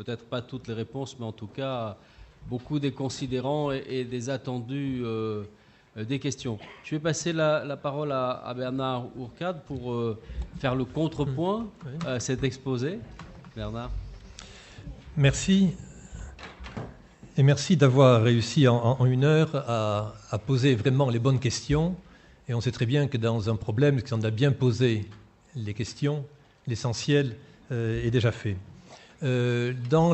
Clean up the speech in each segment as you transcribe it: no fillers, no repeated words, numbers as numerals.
peut-être pas toutes les réponses, mais en tout cas beaucoup des considérants et des attendus des questions. Je vais passer la parole à Bernard Hourcade pour faire le contrepoint à cet exposé. Bernard. Merci. Et merci d'avoir réussi en 1 heure à poser vraiment les bonnes questions. Et on sait très bien que dans un problème, si on a bien posé les questions, l'essentiel est déjà fait. Dans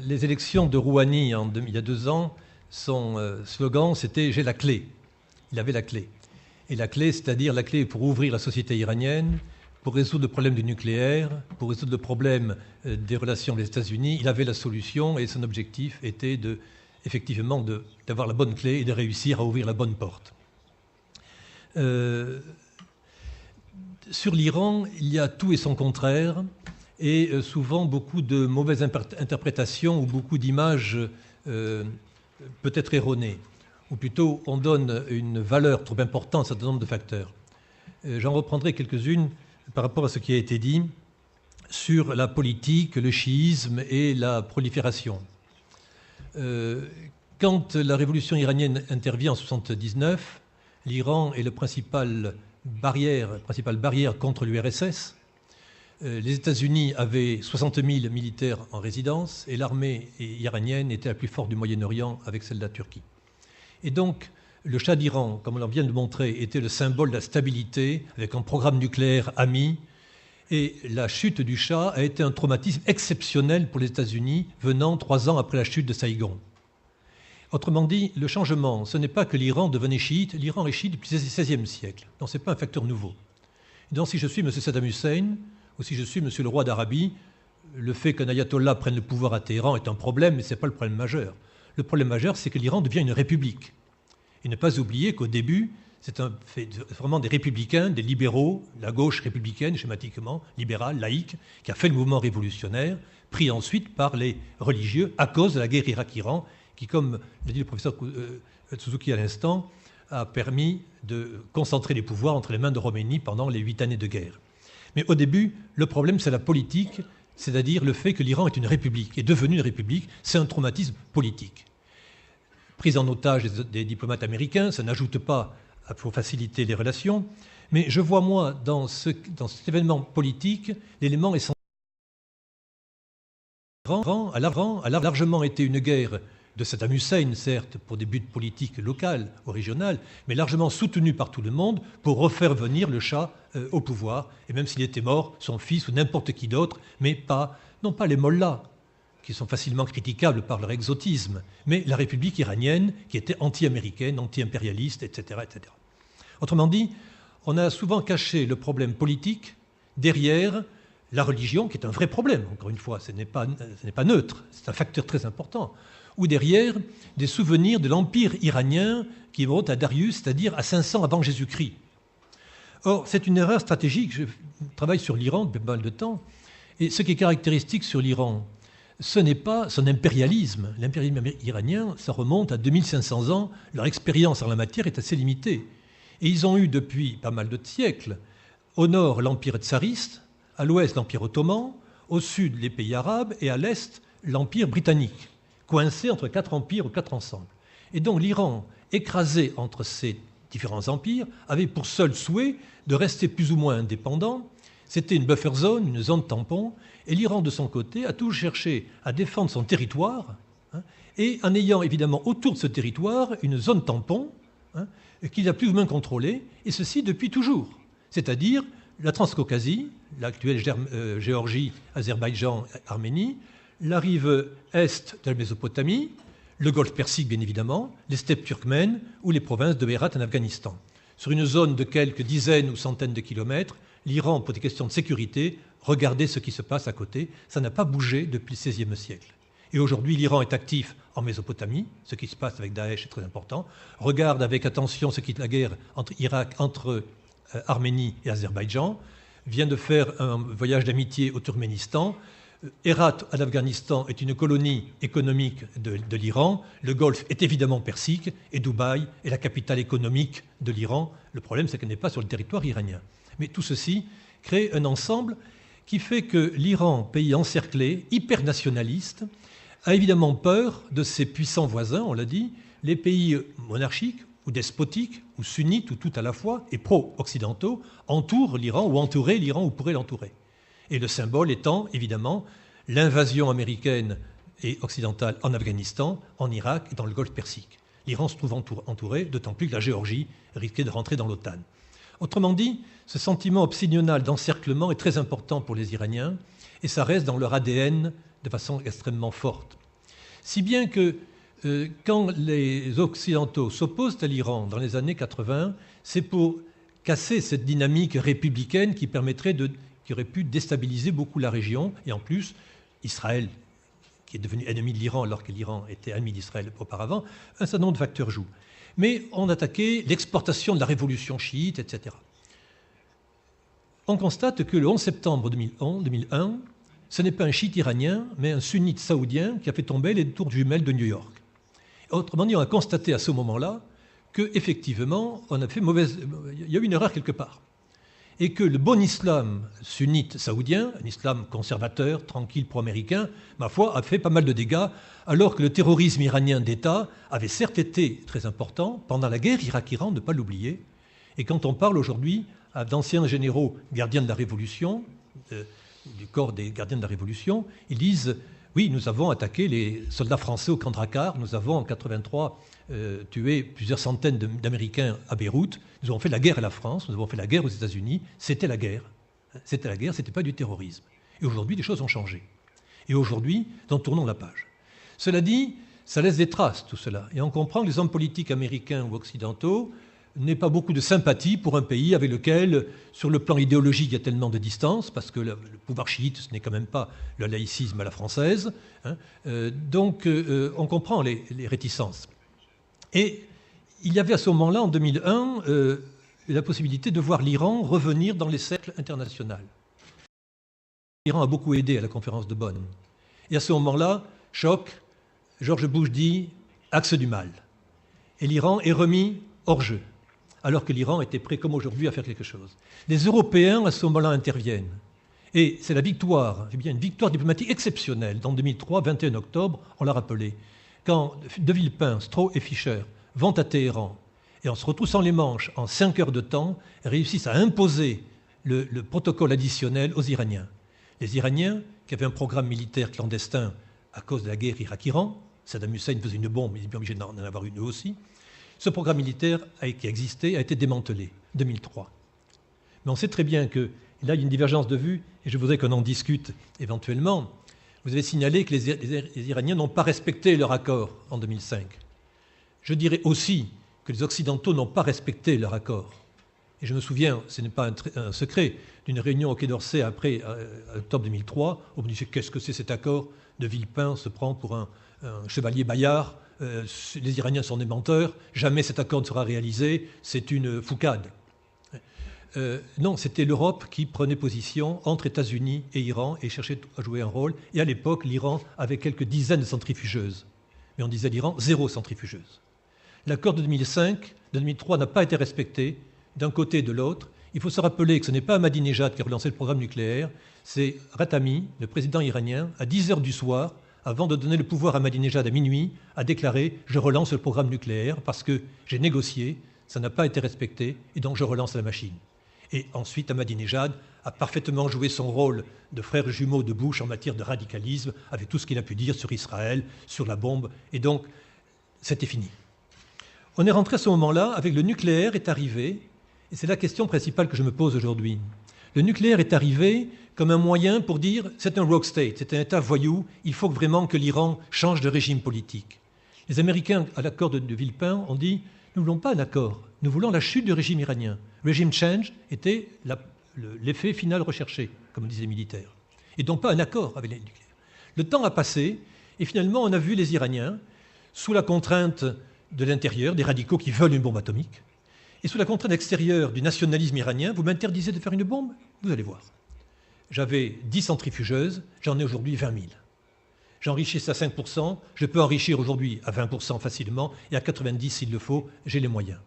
les élections de Rouhani il y a 2 ans, son slogan, c'était « J'ai la clé ». Il avait la clé. Et la clé, c'est-à-dire la clé pour ouvrir la société iranienne, pour résoudre le problème du nucléaire, pour résoudre le problème des relations avec les États-Unis. Il avait la solution et son objectif était effectivement d'avoir la bonne clé et de réussir à ouvrir la bonne porte. Sur l'Iran, il y a tout et son contraire, et souvent beaucoup de mauvaises interprétations ou beaucoup d'images peut-être erronées. Ou plutôt, on donne une valeur trop importante à un certain nombre de facteurs. J'en reprendrai quelques-unes par rapport à ce qui a été dit sur la politique, le chiisme et la prolifération. Quand la révolution iranienne intervient en 1979, l'Iran est la principale barrière contre l'URSS. Les États-Unis avaient 60 000 militaires en résidence et l'armée iranienne était la plus forte du Moyen-Orient avec celle de la Turquie. Et donc, le Shah d'Iran, comme on vient de le montrer, était le symbole de la stabilité avec un programme nucléaire ami. Et la chute du Shah a été un traumatisme exceptionnel pour les États-Unis, venant 3 ans après la chute de Saïgon. Autrement dit, le changement, ce n'est pas que l'Iran devenait chiite. L'Iran est chiite depuis le XVIe siècle. Donc, ce n'est pas un facteur nouveau. Donc, si je suis M. Saddam Hussein, ou si je suis M. le roi d'Arabie, le fait qu'un ayatollah prenne le pouvoir à Téhéran est un problème, mais ce n'est pas le problème majeur. Le problème majeur, c'est que l'Iran devient une république. Et ne pas oublier qu'au début, c'est vraiment des républicains, des libéraux, la gauche républicaine, schématiquement, libérale, laïque, qui a fait le mouvement révolutionnaire, pris ensuite par les religieux à cause de la guerre Irak-Iran, qui, comme l'a dit le professeur Suzuki à l'instant, a permis de concentrer les pouvoirs entre les mains de Khomeini pendant les 8 années de guerre. Mais au début, le problème, c'est la politique, c'est-à-dire le fait que l'Iran est une république, est devenue une république, c'est un traumatisme politique. Prise en otage des diplomates américains, ça n'ajoute pas pour faciliter les relations, mais je vois, moi, dans cet événement politique, l'élément essentiel. L'Iran a largement été une guerre de Saddam Hussein, certes, pour des buts politiques locaux ou régionaux, mais largement soutenu par tout le monde pour refaire venir le Shah au pouvoir. Et même s'il était mort, son fils ou n'importe qui d'autre, mais non pas les mollahs, qui sont facilement critiquables par leur exotisme, mais la République iranienne, qui était anti-américaine, anti-impérialiste, etc., etc. Autrement dit, on a souvent caché le problème politique derrière la religion, qui est un vrai problème, encore une fois, ce n'est pas neutre, c'est un facteur très important, ou derrière des souvenirs de l'Empire iranien qui remonte à Darius, c'est-à-dire à 500 avant Jésus-Christ. Or, c'est une erreur stratégique. Je travaille sur l'Iran depuis pas mal de temps, et ce qui est caractéristique sur l'Iran, ce n'est pas son impérialisme. L'impérialisme iranien, ça remonte à 2500 ans, leur expérience en la matière est assez limitée. Et ils ont eu depuis pas mal de siècles, au nord l'Empire tsariste, à l'ouest l'Empire ottoman, au sud les pays arabes et à l'est l'Empire britannique, coincé entre 4 empires ou 4 ensembles. Et donc l'Iran, écrasé entre ces différents empires, avait pour seul souhait de rester plus ou moins indépendant. C'était une buffer zone, une zone tampon, et l'Iran, de son côté, a toujours cherché à défendre son territoire, et en ayant évidemment autour de ce territoire une zone tampon qu'il a plus ou moins contrôlée, et ceci depuis toujours. C'est-à-dire la Transcaucasie, l'actuelle Géorgie, Azerbaïdjan, Arménie, la rive est de la Mésopotamie, le golfe Persique bien évidemment, les steppes turkmènes ou les provinces de Hérat en Afghanistan. Sur une zone de quelques dizaines ou centaines de kilomètres, l'Iran, pour des questions de sécurité, regardait ce qui se passe à côté. Ça n'a pas bougé depuis le XVIe siècle. Et aujourd'hui, l'Iran est actif en Mésopotamie, ce qui se passe avec Daesh est très important. Regarde avec attention ce qui est la guerre entre Arménie et Azerbaïdjan, vient de faire un voyage d'amitié au Turkménistan. Hérat, en Afghanistan, est une colonie économique de l'Iran. Le Golfe est évidemment persique et Dubaï est la capitale économique de l'Iran. Le problème, c'est qu'elle n'est pas sur le territoire iranien. Mais tout ceci crée un ensemble qui fait que l'Iran, pays encerclé, hyper nationaliste, a évidemment peur de ses puissants voisins, on l'a dit, les pays monarchiques ou despotiques ou sunnites ou tout à la fois et pro-occidentaux entourent l'Iran ou entouraient l'Iran ou pourraient l'entourer. Et le symbole étant évidemment l'invasion américaine et occidentale en Afghanistan, en Irak et dans le Golfe Persique. L'Iran se trouve entouré, d'autant plus que la Géorgie risquait de rentrer dans l'OTAN. Autrement dit, ce sentiment obsidional d'encerclement est très important pour les Iraniens et ça reste dans leur ADN de façon extrêmement forte. Si bien que quand les Occidentaux s'opposent à l'Iran dans les années 80, c'est pour casser cette dynamique républicaine qui aurait pu déstabiliser beaucoup la région. Et en plus, Israël, qui est devenu ennemi de l'Iran alors que l'Iran était ami d'Israël auparavant, un certain nombre de facteurs jouent. Mais on attaquait l'exportation de la révolution chiite, etc. On constate que le 11 septembre 2001, ce n'est pas un chiite iranien, mais un sunnite saoudien qui a fait tomber les tours jumelles de New York. Autrement dit, on a constaté à ce moment-là qu'effectivement, il y a eu une erreur quelque part. Et que le bon islam sunnite saoudien, un islam conservateur, tranquille, pro-américain, ma foi, a fait pas mal de dégâts, alors que le terrorisme iranien d'État avait certes été très important pendant la guerre Irak-Iran, ne pas l'oublier. Et quand on parle aujourd'hui d'anciens généraux gardiens de la Révolution, du corps des gardiens de la Révolution, ils disent « Oui, nous avons attaqué les soldats français au camp Drakkar, nous avons en 1983 tué plusieurs centaines d'Américains à Beyrouth, nous avons fait la guerre à la France, nous avons fait la guerre aux États-Unis, c'était la guerre. C'était la guerre, ce n'était pas du terrorisme. Et aujourd'hui, les choses ont changé. Et aujourd'hui, nous en tournons la page. Cela dit, ça laisse des traces, tout cela. Et on comprend que les hommes politiques américains ou occidentaux n'aient pas beaucoup de sympathie pour un pays avec lequel, sur le plan idéologique, il y a tellement de distance, parce que le pouvoir chiite, ce n'est quand même pas le laïcisme à la française. Hein. Donc, on comprend les réticences. Et il y avait à ce moment-là, en 2001, la possibilité de voir l'Iran revenir dans les cercles internationaux. L'Iran a beaucoup aidé à la conférence de Bonn. Et à ce moment-là, choc, George Bush dit « axe du mal ». Et l'Iran est remis hors jeu, alors que l'Iran était prêt, comme aujourd'hui, à faire quelque chose. Les Européens, à ce moment-là, interviennent. Et c'est la victoire, c'est bien une victoire diplomatique exceptionnelle. En 2003, 21 octobre, on l'a rappelé, quand De Villepin, Stroh et Fischer vont à Téhéran et en se retroussant les manches en 5 heures de temps, réussissent à imposer le protocole additionnel aux Iraniens. Les Iraniens, qui avaient un programme militaire clandestin à cause de la guerre Irak-Iran, Saddam Hussein faisait une bombe, ils étaient obligés d'en avoir une eux aussi, ce programme militaire qui existait a été démantelé en 2003. Mais on sait très bien que là, il y a une divergence de vue, et je voudrais qu'on en discute éventuellement. Vous avez signalé que les Iraniens n'ont pas respecté leur accord en 2005. Je dirais aussi que les Occidentaux n'ont pas respecté leur accord. Et je me souviens, ce n'est pas un secret, d'une réunion au Quai d'Orsay après octobre 2003, où on me disait qu'est-ce que c'est cet accord de Villepin se prend pour un chevalier Bayard, les Iraniens sont des menteurs, jamais cet accord ne sera réalisé, c'est une foucade. Non, c'était l'Europe qui prenait position entre États-Unis et Iran et cherchait à jouer un rôle. Et à l'époque, l'Iran avait quelques dizaines de centrifugeuses. Mais on disait l'Iran, 0 centrifugeuse. L'accord de 2005, de 2003 n'a pas été respecté d'un côté et de l'autre. Il faut se rappeler que ce n'est pas Ahmadinejad qui a relancé le programme nucléaire, c'est Khatami, le président iranien, à 10h du soir, avant de donner le pouvoir à Ahmadinejad à minuit, a déclaré « je relance le programme nucléaire parce que j'ai négocié, ça n'a pas été respecté et donc je relance la machine ». Et ensuite, Ahmadinejad a parfaitement joué son rôle de frère jumeau de Bush en matière de radicalisme, avec tout ce qu'il a pu dire sur Israël, sur la bombe, et donc c'était fini. On est rentré à ce moment-là, avec le nucléaire est arrivé, et c'est la question principale que je me pose aujourd'hui. Le nucléaire est arrivé comme un moyen pour dire c'est un rogue state, c'est un État voyou, il faut vraiment que l'Iran change de régime politique. Les Américains, à l'accord de Villepin, ont dit nous ne voulons pas un accord, nous voulons la chute du régime iranien. Regime change était l'effet final recherché, comme disaient les militaires. Et donc pas un accord avec les nucléaires. Le temps a passé, et finalement on a vu les Iraniens, sous la contrainte de l'intérieur, des radicaux qui veulent une bombe atomique, et sous la contrainte extérieure du nationalisme iranien, vous m'interdisez de faire une bombe? Vous allez voir. J'avais 10 centrifugeuses, j'en ai aujourd'hui 20 000. J'enrichis à 5%, je peux enrichir aujourd'hui à 20% facilement, et à 90% s'il le faut, j'ai les moyens.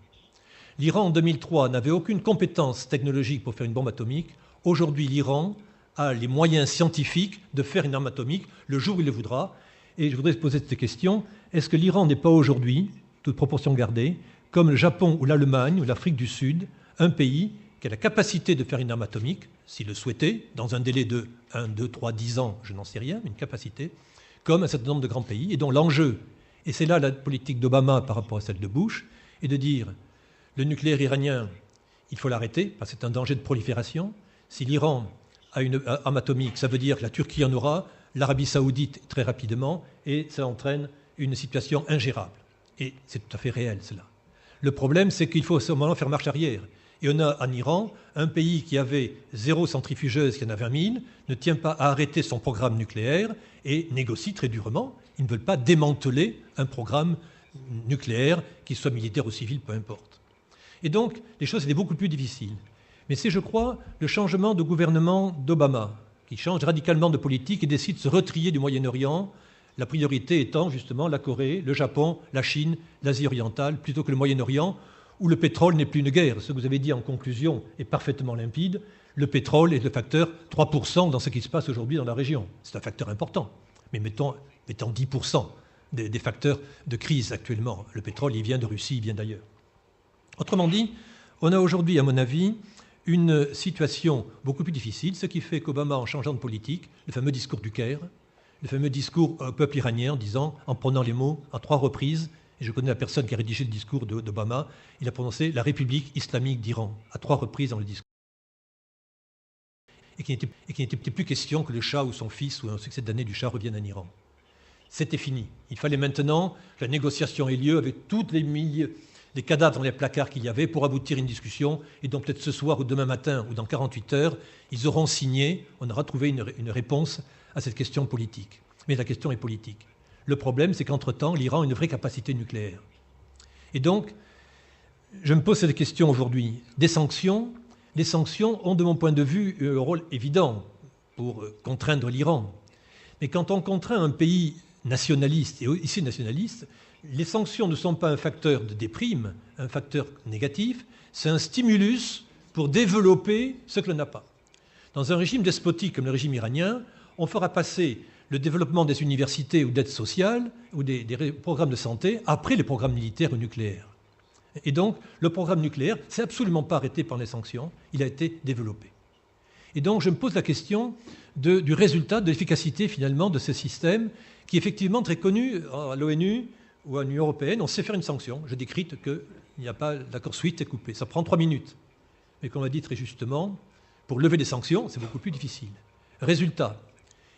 L'Iran, en 2003, n'avait aucune compétence technologique pour faire une bombe atomique. Aujourd'hui, l'Iran a les moyens scientifiques de faire une arme atomique le jour où il le voudra. Et je voudrais poser cette question, est-ce que l'Iran n'est pas aujourd'hui, toute proportion gardée, comme le Japon ou l'Allemagne ou l'Afrique du Sud, un pays qui a la capacité de faire une arme atomique, s'il le souhaitait, dans un délai de 1, 2, 3, 10 ans, je n'en sais rien, mais une capacité, comme un certain nombre de grands pays, et dont l'enjeu, et c'est là la politique d'Obama par rapport à celle de Bush, est de dire le nucléaire iranien, il faut l'arrêter, parce que c'est un danger de prolifération. Si l'Iran a une arme atomique, ça veut dire que la Turquie en aura, l'Arabie saoudite très rapidement, et ça entraîne une situation ingérable. Et c'est tout à fait réel, cela. Le problème, c'est qu'il faut à ce moment faire marche arrière. Et on a en Iran un pays qui avait 0 centrifugeuse, qui en a 20 000, ne tient pas à arrêter son programme nucléaire et négocie très durement. Ils ne veulent pas démanteler un programme nucléaire, qu'il soit militaire ou civil, peu importe. Et donc, les choses étaient beaucoup plus difficiles. Mais c'est, je crois, le changement de gouvernement d'Obama, qui change radicalement de politique et décide de se retrier du Moyen-Orient, la priorité étant justement la Corée, le Japon, la Chine, l'Asie orientale, plutôt que le Moyen-Orient, où le pétrole n'est plus une guerre. Ce que vous avez dit en conclusion est parfaitement limpide. Le pétrole est le facteur 3% dans ce qui se passe aujourd'hui dans la région. C'est un facteur important. Mais mettons 10% des facteurs de crise actuellement. Le pétrole, il vient de Russie, il vient d'ailleurs. Autrement dit, on a aujourd'hui, à mon avis, une situation beaucoup plus difficile, ce qui fait qu'Obama, en changeant de politique, le fameux discours du Caire, le fameux discours au peuple iranien, en disant, en prenant les mots à 3 reprises, et je connais la personne qui a rédigé le discours d'Obama, il a prononcé la République islamique d'Iran à 3 reprises dans le discours. Et qu'il n'était plus question que le Shah ou son fils ou un succès d'année du Shah revienne en Iran. C'était fini. Il fallait maintenant que la négociation ait lieu avec toutes les milliers des cadavres dans les placards qu'il y avait pour aboutir à une discussion. Et donc peut-être ce soir ou demain matin ou dans 48 heures, ils auront signé, on aura trouvé une réponse à cette question politique. Mais la question est politique. Le problème, c'est qu'entre-temps, l'Iran a une vraie capacité nucléaire. Et donc, je me pose cette question aujourd'hui. Les sanctions ont, de mon point de vue, un rôle évident pour contraindre l'Iran. Mais quand on contraint un pays nationaliste, et ici nationaliste, les sanctions ne sont pas un facteur de déprime, un facteur négatif, c'est un stimulus pour développer ce que l'on n'a pas. Dans un régime despotique comme le régime iranien, on fera passer le développement des universités ou d'aide sociale ou des programmes de santé après les programmes militaires ou nucléaires. Et donc, le programme nucléaire, c'est absolument pas arrêté par les sanctions, il a été développé. Et donc, je me pose la question du résultat, de l'efficacité finalement de ce système qui est effectivement très connu à l'ONU ou à l'Union européenne. On sait faire une sanction. Je décrète qu'il n'y a pas l'accord SWIFT est coupé. Ça prend 3 minutes. Mais comme on l'a dit très justement, pour lever des sanctions, c'est beaucoup plus difficile. Résultat,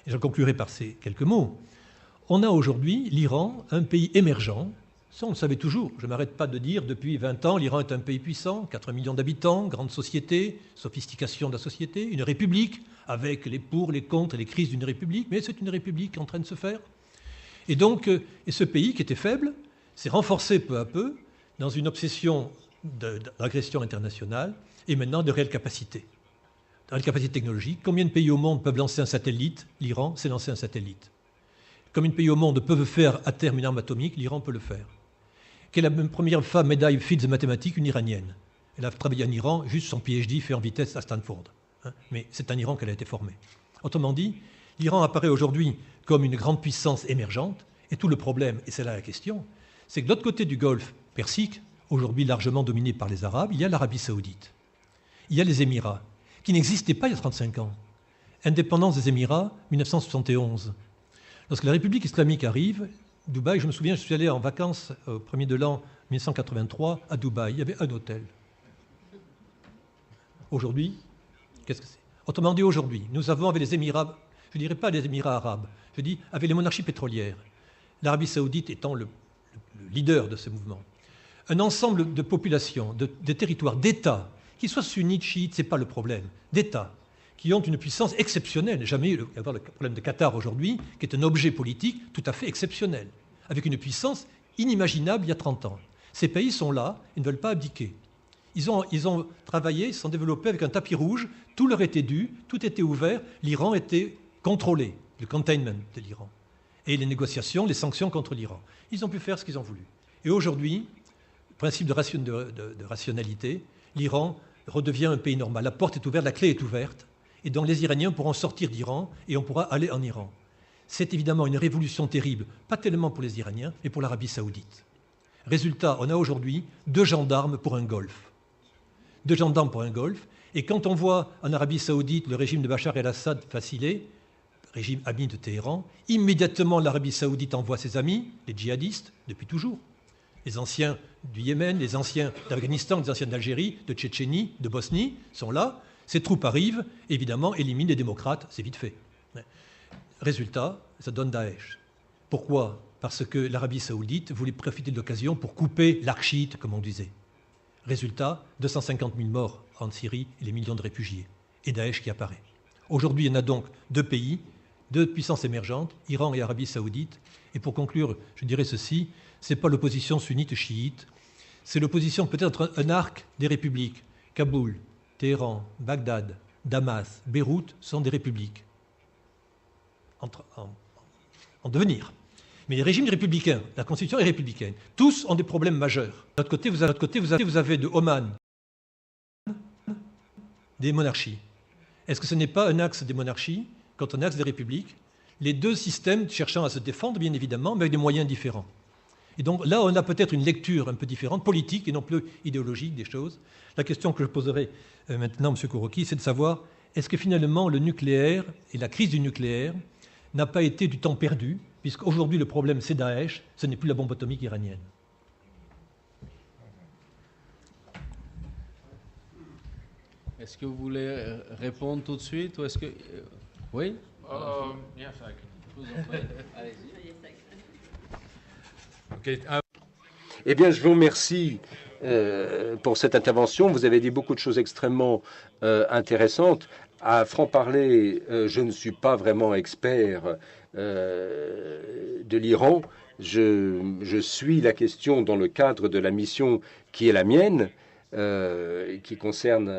et je conclurai par ces quelques mots, on a aujourd'hui l'Iran, un pays émergent. Ça, on le savait toujours. Je ne m'arrête pas de dire, depuis 20 ans, l'Iran est un pays puissant, 4 millions d'habitants, grande société, sophistication de la société, une république, avec les pour, les contre et les crises d'une république, mais c'est une république en train de se faire. Et donc, ce pays qui était faible s'est renforcé peu à peu dans une obsession d'agression internationale et maintenant de réelle capacité. De réelle capacité technologique. Combien de pays au monde peuvent lancer un satellite? L'Iran sait lancer un satellite. Combien de pays au monde peuvent faire à terme une arme atomique? L'Iran peut le faire. Quelle est la première femme médaille Fields de mathématiques? Une Iranienne. Elle a travaillé en Iran, juste son PhD fait en vitesse à Stanford. Mais c'est en Iran qu'elle a été formée. Autrement dit, l'Iran apparaît aujourd'hui comme une grande puissance émergente, et tout le problème, et c'est là la question, c'est que de l'autre côté du Golfe Persique, aujourd'hui largement dominé par les Arabes, il y a l'Arabie saoudite. Il y a les Émirats, qui n'existaient pas il y a 35 ans. Indépendance des Émirats, 1971. Lorsque la République islamique arrive, Dubaï, je me souviens, je suis allé en vacances au premier de l'an 1983 à Dubaï, il y avait un hôtel. Aujourd'hui, qu'est-ce que c'est? Autrement dit, aujourd'hui, nous avons avec les Émirats, je ne dirais pas les Émirats arabes, je dis avec les monarchies pétrolières, l'Arabie saoudite étant le leader de ce mouvement, un ensemble de populations, de territoires, d'États, qu'ils soient sunnites, chiites, ce n'est pas le problème, d'États qui ont une puissance exceptionnelle. Jamais il y a le problème de Qatar aujourd'hui, qui est un objet politique tout à fait exceptionnel, avec une puissance inimaginable il y a 30 ans. Ces pays sont là, ils ne veulent pas abdiquer. Ils ont travaillé, ils se sont développés avec un tapis rouge, tout leur était dû, tout était ouvert, l'Iran était contrôlé, le containment de l'Iran. Et les négociations, les sanctions contre l'Iran. Ils ont pu faire ce qu'ils ont voulu. Et aujourd'hui, principe de rationalité, l'Iran redevient un pays normal. La porte est ouverte, la clé est ouverte. et donc les Iraniens pourront sortir d'Iran et on pourra aller en Iran. C'est évidemment une révolution terrible, pas tellement pour les Iraniens, mais pour l'Arabie saoudite. Résultat, on a aujourd'hui 2 gendarmes pour un golfe. 2 gendarmes pour un golfe. Et quand on voit en Arabie saoudite le régime de Bachar el-Assad vaciller, régime ami de Téhéran, immédiatement l'Arabie saoudite envoie ses amis, les djihadistes, depuis toujours. Les anciens du Yémen, les anciens d'Afghanistan, les anciens d'Algérie, de Tchétchénie, de Bosnie sont là. Ces troupes arrivent, évidemment, éliminent les démocrates, c'est vite fait. Résultat, ça donne Daesh. Pourquoi ? Parce que l'Arabie saoudite voulait profiter de l'occasion pour couper l'arc chiite, comme on disait. Résultat, 250 000 morts en Syrie et les millions de réfugiés. Et Daesh qui apparaît. Aujourd'hui, il y en a donc 2 pays, 2 puissances émergentes, Iran et Arabie saoudite. Et pour conclure, je dirais ceci, ce n'est pas l'opposition sunnite-chiite, c'est l'opposition peut-être entre un arc des républiques. Kaboul, Téhéran, Bagdad, Damas, Beyrouth sont des républiques en devenir. Mais les régimes républicains, la constitution est républicaine. Tous ont des problèmes majeurs. De l'autre côté, vous avez de Oman des monarchies. Est-ce que ce n'est pas un axe des monarchies contre un axe des républiques? Les 2 systèmes cherchant à se défendre, bien évidemment, mais avec des moyens différents. Et donc là, on a peut-être une lecture un peu différente, politique et non plus idéologique des choses. La question que je poserai maintenant, M. Kouroki, c'est de savoir, est-ce que finalement le nucléaire et la crise du nucléaire n'a pas été du temps perdu, puisqu'aujourd'hui le problème c'est Daesh, ce n'est plus la bombe atomique iranienne. Est-ce que vous voulez répondre tout de suite ou est-ce que... Oui Yes, I can. Allez-y. Okay. Eh bien, je vous remercie pour cette intervention. Vous avez dit beaucoup de choses extrêmement intéressantes. À franc-parler, je ne suis pas vraiment expert de l'Iran. Je suis la question dans le cadre de la mission qui est la mienne, qui concerne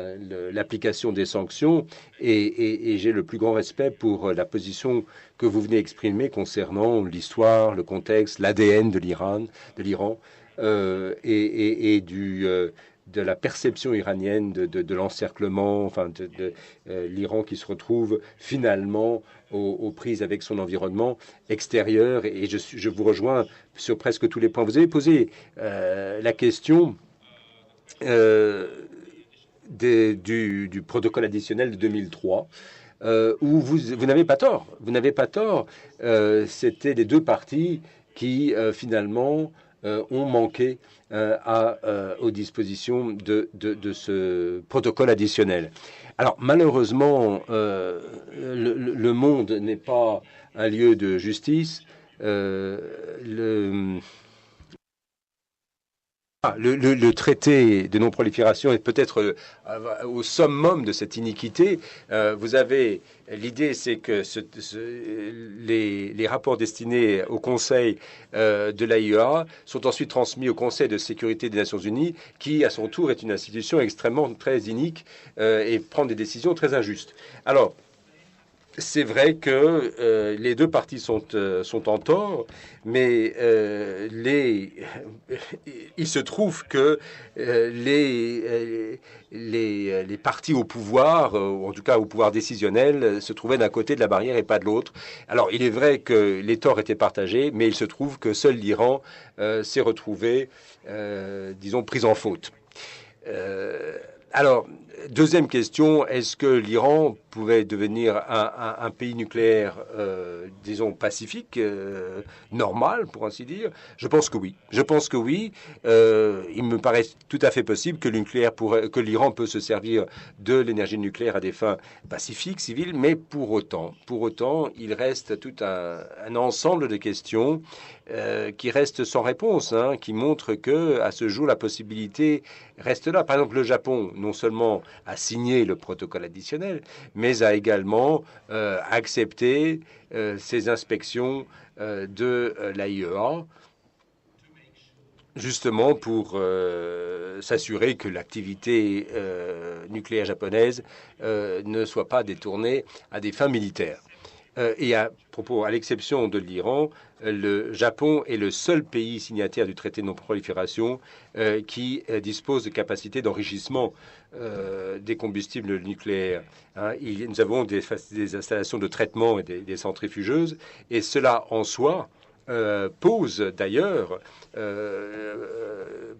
l'application des sanctions, et j'ai le plus grand respect pour la position que vous venez exprimer concernant l'histoire, le contexte, l'ADN de l'Iran, et de la perception iranienne de l'encerclement, enfin de l'Iran qui se retrouve finalement aux prises avec son environnement extérieur. Et je vous rejoins sur presque tous les points. Vous avez posé la question du protocole additionnel de 2003, où vous n'avez pas tort. Vous n'avez pas tort. C'était les 2 parties qui, finalement, ont manqué aux dispositions de ce protocole additionnel. Alors, malheureusement, le monde n'est pas un lieu de justice. Le traité de non-prolifération est peut-être au summum de cette iniquité. Vous avez l'idée, c'est que les rapports destinés au Conseil de l'AIEA sont ensuite transmis au Conseil de sécurité des Nations Unies, qui à son tour est une institution extrêmement très inique et prend des décisions très injustes. Alors, c'est vrai que les 2 parties sont en tort, mais il se trouve que les partis au pouvoir, ou en tout cas au pouvoir décisionnel, se trouvaient d'un côté de la barrière et pas de l'autre. Alors, il est vrai que les torts étaient partagés, mais il se trouve que seul l'Iran s'est retrouvé, disons, pris en faute. Alors, deuxième question, est-ce que l'Iran pouvait devenir un pays nucléaire, disons, pacifique, normal, pour ainsi dire? Je pense que oui. Je pense que oui. Il me paraît tout à fait possible que l'Iran peut se servir de l'énergie nucléaire à des fins pacifiques, civiles, mais pour autant, il reste tout un ensemble de questions qui restent sans réponse, qui montrent que à ce jour, la possibilité reste là. Par exemple, le Japon, non seulement a signé le protocole additionnel, mais a également accepté ces inspections de l'AIEA, justement pour s'assurer que l'activité nucléaire japonaise ne soit pas détournée à des fins militaires. Et à propos, à l'exception de l'Iran, le Japon est le seul pays signataire du traité de non-prolifération qui dispose de capacités d'enrichissement des combustibles nucléaires. Hein. Nous avons des installations de traitement et des centrifugeuses, et cela en soi pose d'ailleurs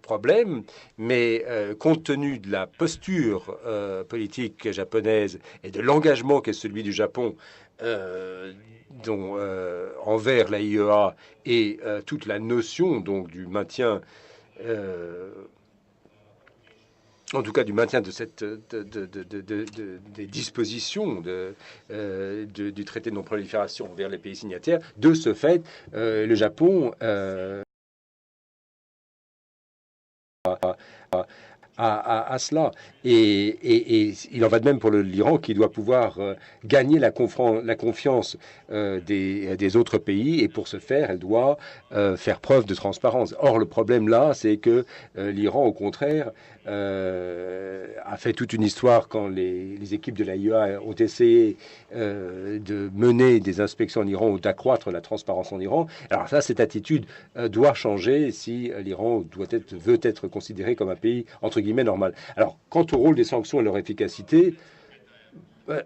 problème, mais compte tenu de la posture politique japonaise et de l'engagement qu'est celui du Japon envers la IEA et toute la notion donc du maintien, en tout cas du maintien de des dispositions du traité de non-prolifération vers les pays signataires, de ce fait, le Japon à cela. Et il en va de même pour l'Iran qui doit pouvoir gagner la confiance des autres pays, et pour ce faire, elle doit faire preuve de transparence. Or, le problème là, c'est que l'Iran, au contraire, a fait toute une histoire quand les équipes de l'AIEA ont essayé de mener des inspections en Iran ou d'accroître la transparence en Iran. Alors ça, cette attitude doit changer si l'Iran veut être considéré comme un pays entre guillemets normal. Alors, quant au rôle des sanctions et leur efficacité,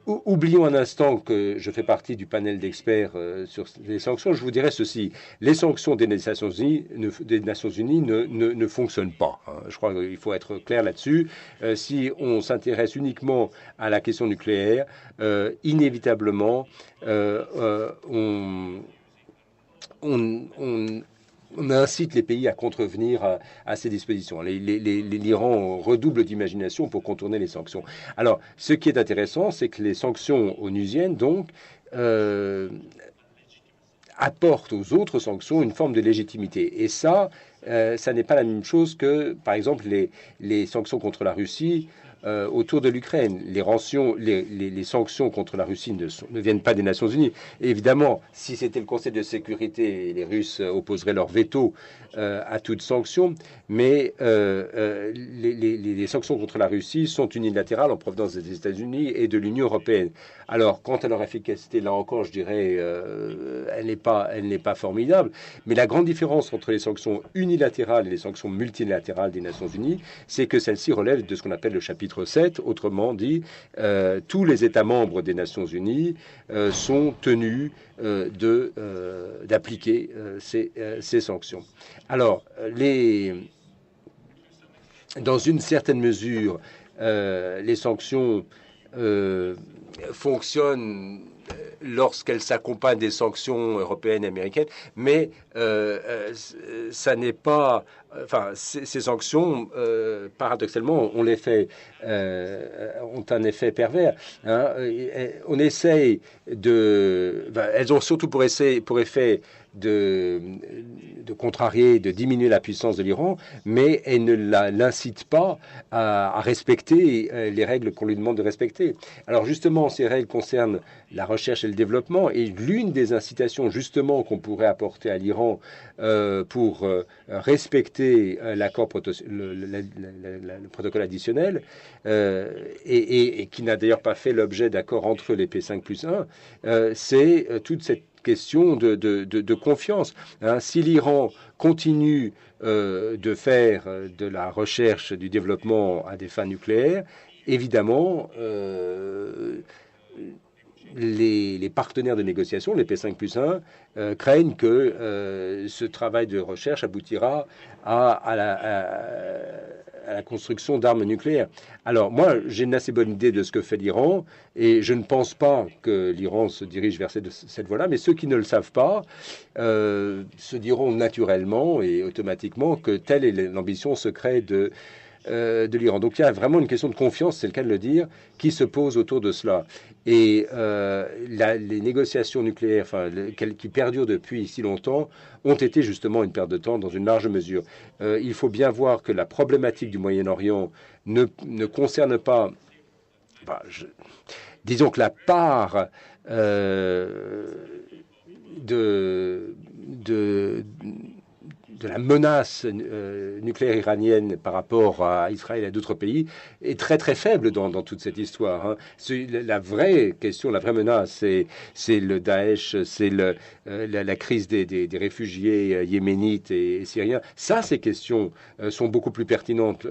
oublions un instant que je fais partie du panel d'experts sur les sanctions. Je vous dirais ceci. Les sanctions des Nations Unies ne fonctionnent pas. Hein. Je crois qu'il faut être clair là-dessus. Si on s'intéresse uniquement à la question nucléaire, inévitablement, on incite les pays à contrevenir à ces dispositions. L'Iran redouble d'imagination pour contourner les sanctions. Alors, ce qui est intéressant, c'est que les sanctions onusiennes, donc, apportent aux autres sanctions une forme de légitimité. Et ça n'est pas la même chose que, par exemple, les sanctions contre la Russie autour de l'Ukraine. Les sanctions contre la Russie ne viennent pas des Nations Unies. Et évidemment, si c'était le Conseil de sécurité, les Russes opposeraient leur veto à toute sanction. Mais les sanctions contre la Russie sont unilatérales en provenance des États-Unis et de l'Union européenne. Alors, quant à leur efficacité, là encore, je dirais, elle n'est pas formidable. Mais la grande différence entre les sanctions unilatérales et les sanctions multilatérales des Nations Unies, c'est que celles-ci relèvent de ce qu'on appelle le chapitre 7, autrement dit, tous les États membres des Nations Unies sont tenus d'appliquer ces sanctions. Alors, dans une certaine mesure, les sanctions fonctionnent lorsqu'elles s'accompagnent des sanctions européennes et américaines, mais ça n'est pas... Enfin, ces sanctions, paradoxalement, ont un effet pervers. Hein. On essaye de... elles ont surtout pour effet de contrarier, de diminuer la puissance de l'Iran, mais elles ne l'incitent pas à respecter les règles qu'on lui demande de respecter. Alors justement, ces règles concernent la recherche et le développement, et l'une des incitations justement qu'on pourrait apporter à l'Iran pour respecter le protocole additionnel, et qui n'a d'ailleurs pas fait l'objet d'accords entre les P5+1, c'est toute cette question de confiance. Hein. Si l'Iran continue de faire de la recherche, du développement à des fins nucléaires, évidemment, les partenaires de négociation, les P5+1, craignent que ce travail de recherche aboutira à la construction d'armes nucléaires. Alors moi, j'ai une assez bonne idée de ce que fait l'Iran, et je ne pense pas que l'Iran se dirige vers cette voie-là, mais ceux qui ne le savent pas se diront naturellement et automatiquement que telle est l'ambition secrète de l'Iran. Donc il y a vraiment une question de confiance, c'est le cas de le dire, qui se pose autour de cela. Et les négociations nucléaires, qui perdurent depuis si longtemps, ont été justement une perte de temps dans une large mesure. Il faut bien voir que la problématique du Moyen-Orient ne concerne pas... disons que la part de la menace nucléaire iranienne par rapport à Israël et à d'autres pays est très très faible dans toute cette histoire. Hein. La vraie question, la vraie menace, c'est le Daesh, c'est la crise des réfugiés yéménites et syriens. Ça, ces questions sont beaucoup plus pertinentes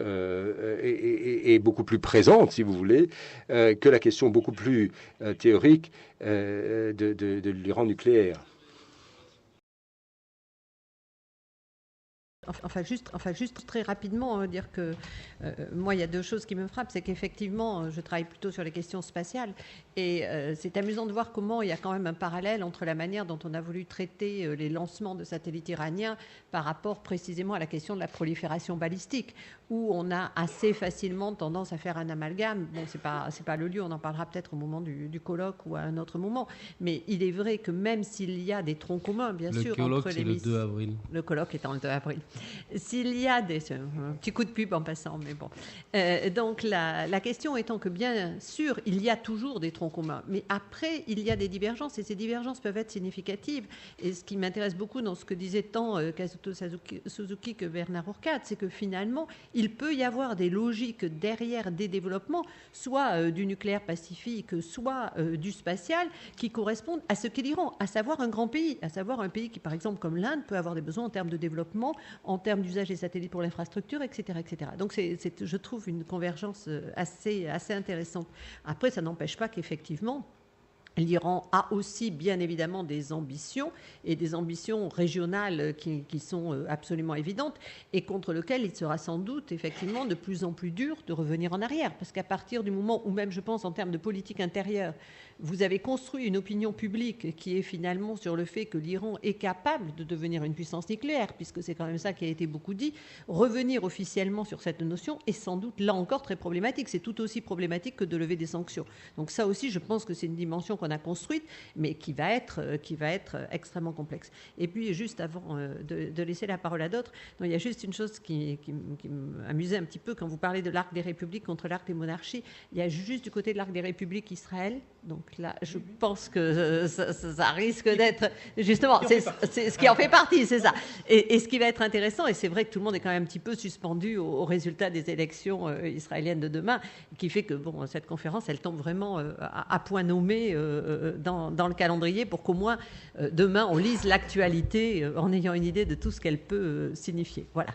et beaucoup plus présentes, si vous voulez, que la question beaucoup plus théorique de l'Iran nucléaire. Enfin, juste très rapidement, dire que moi, il y a deux choses qui me frappent. C'est qu'effectivement, je travaille plutôt sur les questions spatiales. Et c'est amusant de voir comment il y a quand même un parallèle entre la manière dont on a voulu traiter les lancements de satellites iraniens par rapport précisément à la question de la prolifération balistique, où on a assez facilement tendance à faire un amalgame. Bon, c'est pas le lieu, on en parlera peut-être au moment du colloque ou à un autre moment. Mais il est vrai que même s'il y a des troncs communs, bien sûr, entre les le 2 avril. Le colloque étant le 2 avril. S'il y a un petit coup de pub en passant, mais bon. Donc la question étant que bien sûr, il y a toujours des troncs communs, mais après, il y a des divergences, et ces divergences peuvent être significatives. Et ce qui m'intéresse beaucoup dans ce que disait tant Kazuto Suzuki que Bernard Hourcade, c'est que finalement, il peut y avoir des logiques derrière des développements, soit du nucléaire pacifique, soit du spatial, qui correspondent à ce qu'est l'Iran, à savoir un grand pays, à savoir un pays qui, par exemple, comme l'Inde, peut avoir des besoins en termes de développement, en termes d'usage des satellites pour l'infrastructure, etc., etc. Donc, je trouve une convergence assez intéressante. Après, ça n'empêche pas qu'effectivement, l'Iran a aussi, bien évidemment, des ambitions, et des ambitions régionales qui sont absolument évidentes, et contre lesquelles il sera sans doute, effectivement, de plus en plus dur de revenir en arrière. Parce qu'à partir du moment où, même, je pense, en termes de politique intérieure, vous avez construit une opinion publique qui est finalement sur le fait que l'Iran est capable de devenir une puissance nucléaire, puisque c'est quand même ça qui a été beaucoup dit, revenir officiellement sur cette notion est sans doute, là encore, très problématique. C'est tout aussi problématique que de lever des sanctions. Donc ça aussi, je pense que c'est une dimension qu'on a construite, mais qui va être extrêmement complexe. Et puis, juste avant de laisser la parole à d'autres, il y a juste une chose qui m'amusait un petit peu quand vous parlez de l'arc des républiques contre l'arc des monarchies. Il y a juste du côté de l'arc des républiques Israël. Donc là, je pense que ça risque d'être... Justement, c'est ce qui en fait partie, c'est ça. Et ce qui va être intéressant, et c'est vrai que tout le monde est quand même un petit peu suspendu au résultat des élections israéliennes de demain, qui fait que cette conférence, elle tombe vraiment à point nommé dans le calendrier pour qu'au moins demain, on lise l'actualité en ayant une idée de tout ce qu'elle peut signifier. Voilà.